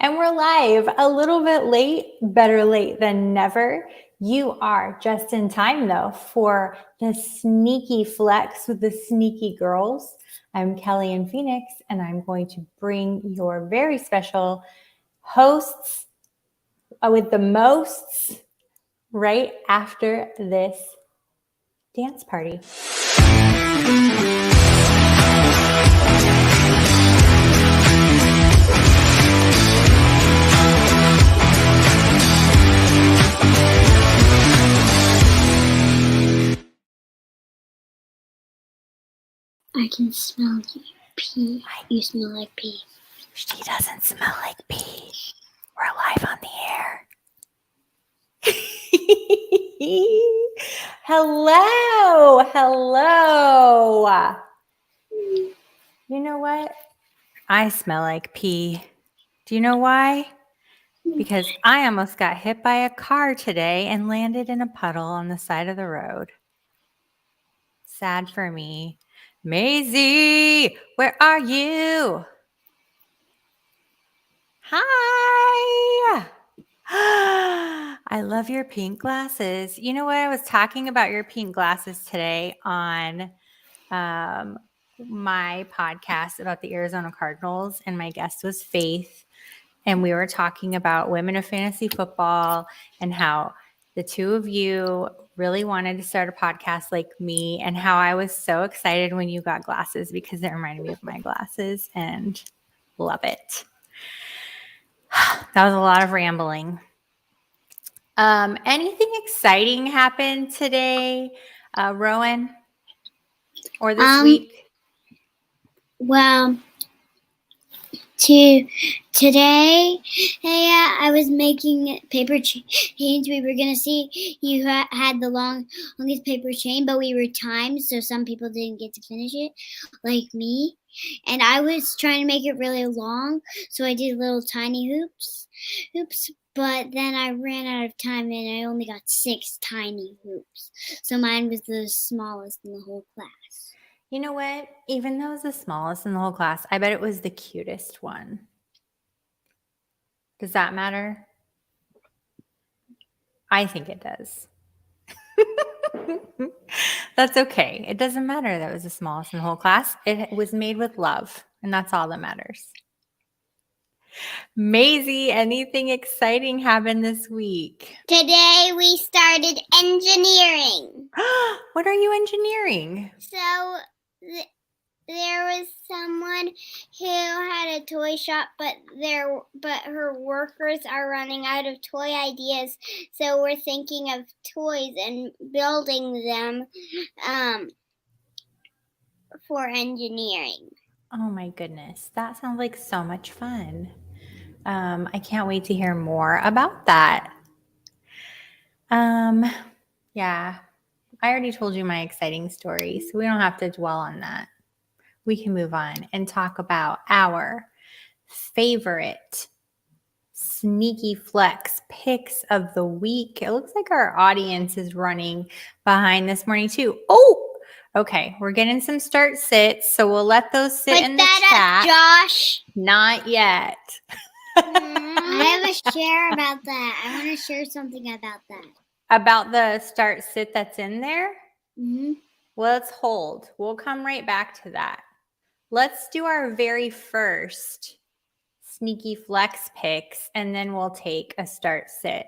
And we're live, a little bit late, better late than never. You are just in time, though, for the sneaky flex with the sneaky girls. I'm Kelly in Phoenix, and I'm going to bring your very special hosts with the mosts right after this dance party. I can smell you pee. You smell like pee. She doesn't smell like pee. We're live on the air. Hello. You know what? I smell like pee. Do you know why? Because I almost got hit by a car today and landed in a puddle on the side of the road. Sad for me. Maisy, where are you? Hi. I love your pink glasses. You know what? I was talking about your pink glasses today on my podcast about the Arizona Cardinals, and my guest was Faith. And we were talking about women of fantasy football and how the two of you really wanted to start a podcast like me, and how I was so excited when you got glasses because it reminded me of my glasses, and love it. That was a lot of rambling. Anything exciting happened today, Rowan, or this week? Well, today, I was making paper chains. We were gonna see you had the longest paper chain, but we were timed, so some people didn't get to finish it, like me. And I was trying to make it really long, so I did little tiny hoops. But then I ran out of time, and I only got 6 tiny hoops. So mine was the smallest in the whole class. You know what? Even though it was the smallest in the whole class, I bet it was the cutest one. Does that matter? I think it does. That's okay. It doesn't matter that it was the smallest in the whole class. It was made with love, and that's all that matters. Maisy, anything exciting happened this week? Today we started engineering. What are you engineering? So there was someone who had a toy shop, but her workers are running out of toy ideas. So we're thinking of toys and building them for engineering. Oh my goodness, that sounds like so much fun. I can't wait to hear more about that. Yeah, I already told you my exciting story, so we don't have to dwell on that. We can move on and talk about our favorite sneaky flex picks of the week. It looks like our audience is running behind this morning too. Oh, okay. We're getting some start sits, so we'll let those sit in the chat. Josh. Not yet. I have a share about that. I want to share something about that. About the start sit that's in there? Mm-hmm. Well, let's hold. We'll come right back to that. Let's do our very first sneaky flex picks, and then we'll take a start sit.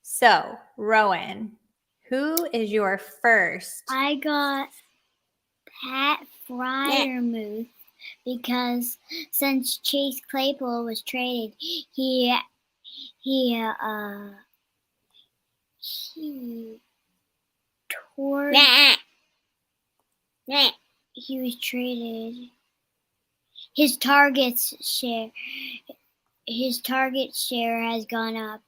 So, Rowan, who is your first? I got Pat Fryermuth because since Chase Claypool was traded, he tore. He was traded. His target share has gone up.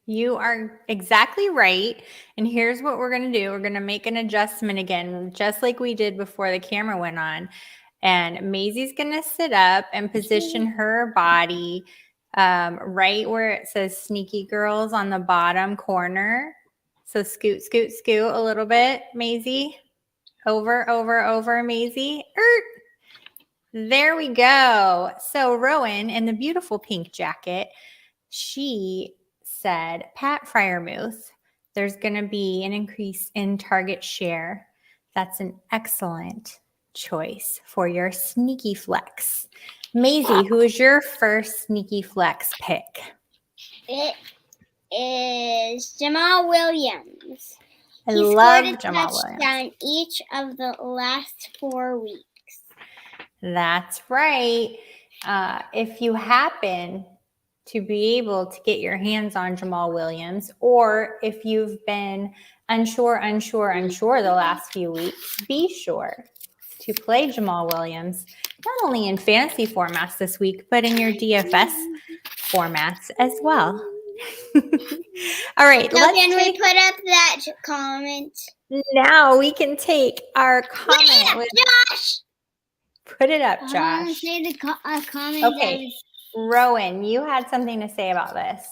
You are exactly right. And here's what we're going to do. We're going to make an adjustment again, just like we did before the camera went on. And Maisy's going to sit up and position her body right where it says Sneaky Girls on the bottom corner. So scoot, scoot, scoot a little bit, Maisy. Over, Maisy. There we go. So Rowan in the beautiful pink jacket, she said, Pat Fryermuth, there's going to be an increase in target share. That's an excellent choice for your sneaky flex. Maisy, who is your first sneaky flex pick? It is Jamal Williams. I He love scored a Jamal touchdown Williams. each of the last 4 weeks. That's right. If you happen to be able to get your hands on Jamal Williams, or if you've been unsure the last few weeks, be sure to play Jamal Williams, not only in fantasy formats this week, but in your DFS formats as well. All right, Now can we put up that comment? Now we can take our comment. Josh! Put it up, I want Josh. to say the comment. Okay, Rowan, you had something to say about this.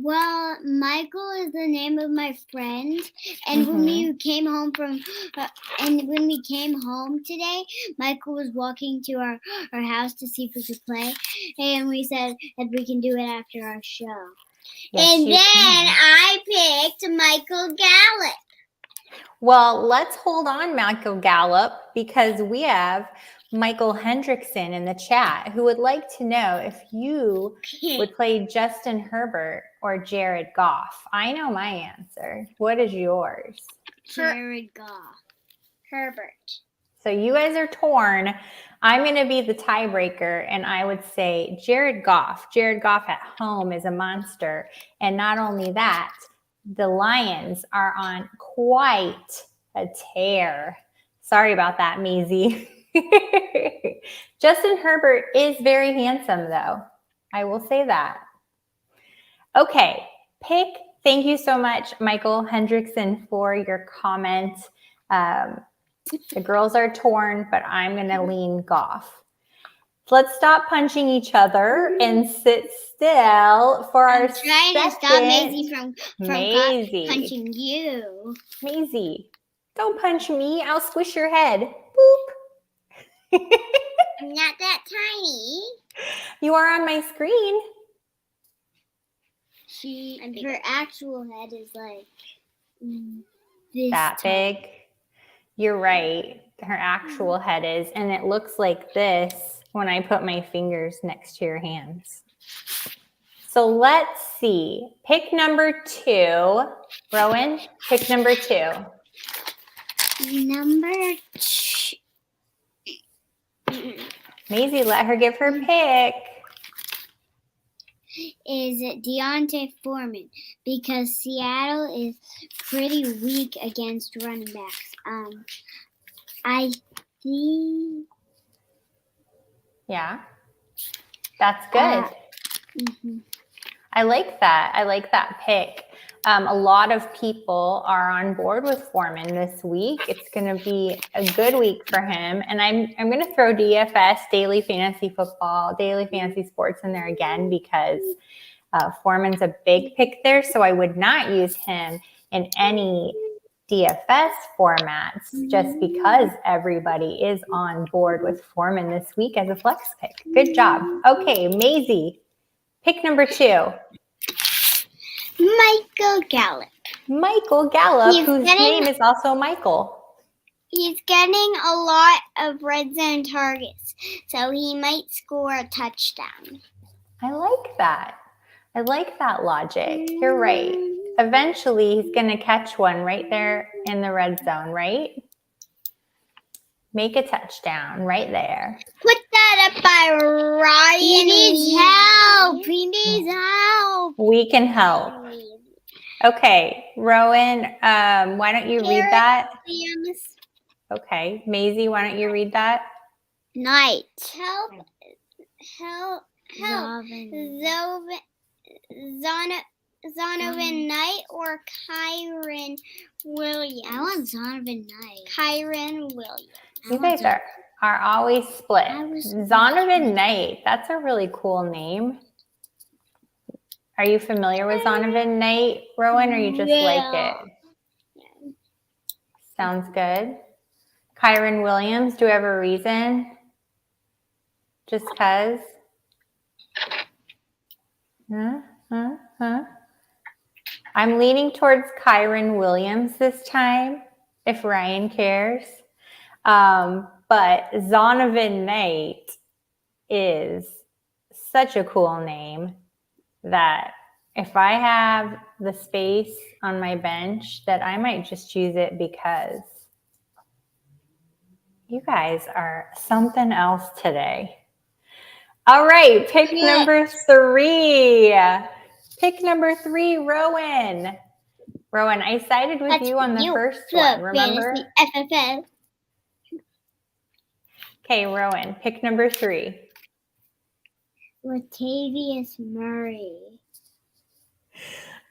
Well, Michael is the name of my friend, and when we came home today, Michael was walking to our house to see if we could play, and we said that we can do it after our show. Yes, and then I picked Michael Gallup. Well, let's hold on, Michael Gallup, because we have Michael Hendrickson in the chat who would like to know if you would play Justin Herbert or Jared Goff. I know my answer. What is yours? Jared Goff. Herbert. So you guys are torn. I'm going to be the tiebreaker, and I would say Jared Goff. Jared Goff at home is a monster. And not only that, the Lions are on quite a tear. Sorry about that, Maisy. Justin Herbert is very handsome, though. I will say that. Okay, pick. Thank you so much, Michael Hendrickson, for your comment. The girls are torn, but I'm going to lean Goff. Let's stop punching each other and sit still for our second. I'm trying to stop Maisy from punching you. Maisy, don't punch me. I'll squish your head. Boop. I'm not that tiny. You are on my screen. Her actual head is like this that big. You're right. Her actual head is, and it looks like this when I put my fingers next to your hands. So let's see. Pick number 2. Rowan, pick number 2. Number 2. Maisy, let her give her pick. Is Deontay Foreman, because Seattle is pretty weak against running backs. I think. Yeah, that's good. I like that. I like that pick. A lot of people are on board with Foreman this week. It's going to be a good week for him. And I'm going to throw DFS, daily fantasy football, daily fantasy sports in there again because Foreman's a big pick there. So I would not use him in any DFS formats just because everybody is on board with Foreman this week as a flex pick. Good job. Okay, Maisy, pick number 2. Michael Gallup. Michael Gallup, whose name is also Michael. He's getting a lot of red zone targets, so he might score a touchdown. I like that. I like that logic. You're right. Eventually, he's going to catch one right there in the red zone, right? Make a touchdown right there. Put that up by Ryan. He needs help. He needs help. We can help. Okay, Rowan, why don't you read that? Okay, Maisy, why don't you read that? Night. Help. Zonovan Knight or Kyron Williams? I want Zonovan Knight. Kyron Williams. You guys are always split. Zonovan Knight, that's a really cool name. Are you familiar with Zonovan Knight, Rowan, or you just like it? Sounds good. Kyron Williams, do we have a reason? Just because? I'm leaning towards Kyron Williams this time, if Ryan cares. But Zonovan Knight is such a cool name that if I have the space on my bench, that I might just choose it because you guys are something else today. All right, pick number 3. Pick number 3, Rowan. Rowan, I sided with you on the first one, remember? FFL. Okay, Rowan, pick number 3. Latavius Murray.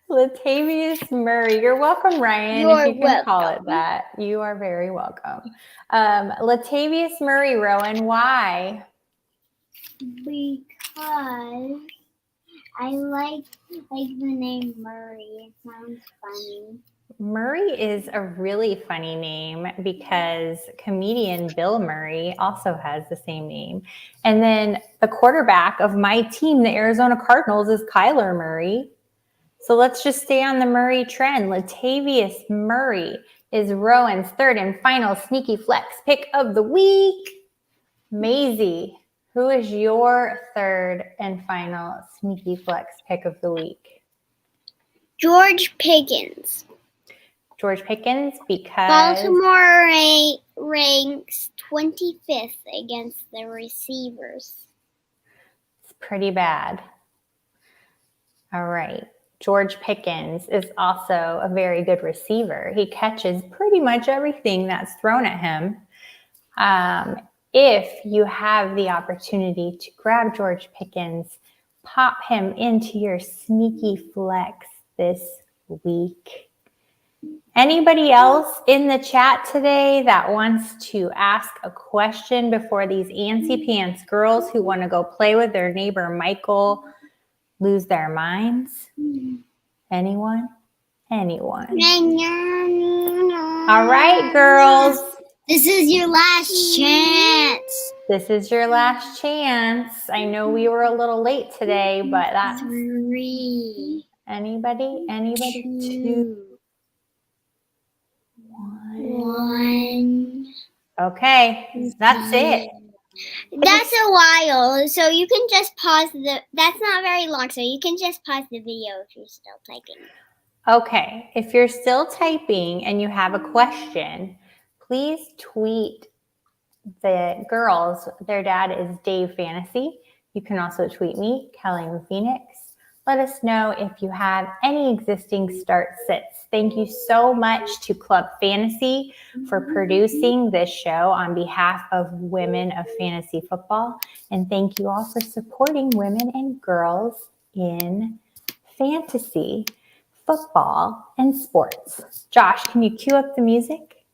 Latavius Murray. You're welcome, Ryan, if you can call it that. You are very welcome. Latavius Murray, Rowan, why? Because I like the name Murray. It sounds funny. Murray is a really funny name because comedian Bill Murray also has the same name. And then the quarterback of my team, the Arizona Cardinals, is Kyler Murray. So let's just stay on the Murray trend. Latavius Murray is Rowan's third and final sneaky flex pick of the week. Maisy, who is your third and final sneaky flex pick of the week? George Pickens. George Pickens, because Baltimore ranks 25th against the receivers. It's pretty bad. All right. George Pickens is also a very good receiver. He catches pretty much everything that's thrown at him. If you have the opportunity to grab George Pickens, pop him into your sneaky flex this week. Anybody else in the chat today that wants to ask a question before these antsy pants girls who want to go play with their neighbor Michael lose their minds? Anyone? Anyone? All right, girls. This is your last chance. This is your last chance. I know we were a little late today, but that's 3. Anybody? 2. 1. Okay, that's it. That's a while, so you can just pause that's not very long, so you can just pause the video if you're still typing. Okay, if you're still typing and you have a question, please tweet the girls. Their dad is Dave Fantasy. You can also tweet me, Kelly Phoenix. Let us know if you have any existing start sits. Thank you so much to Club Fantasy for producing this show on behalf of women of fantasy football. And thank you all for supporting women and girls in fantasy football and sports. Josh, can you cue up the music?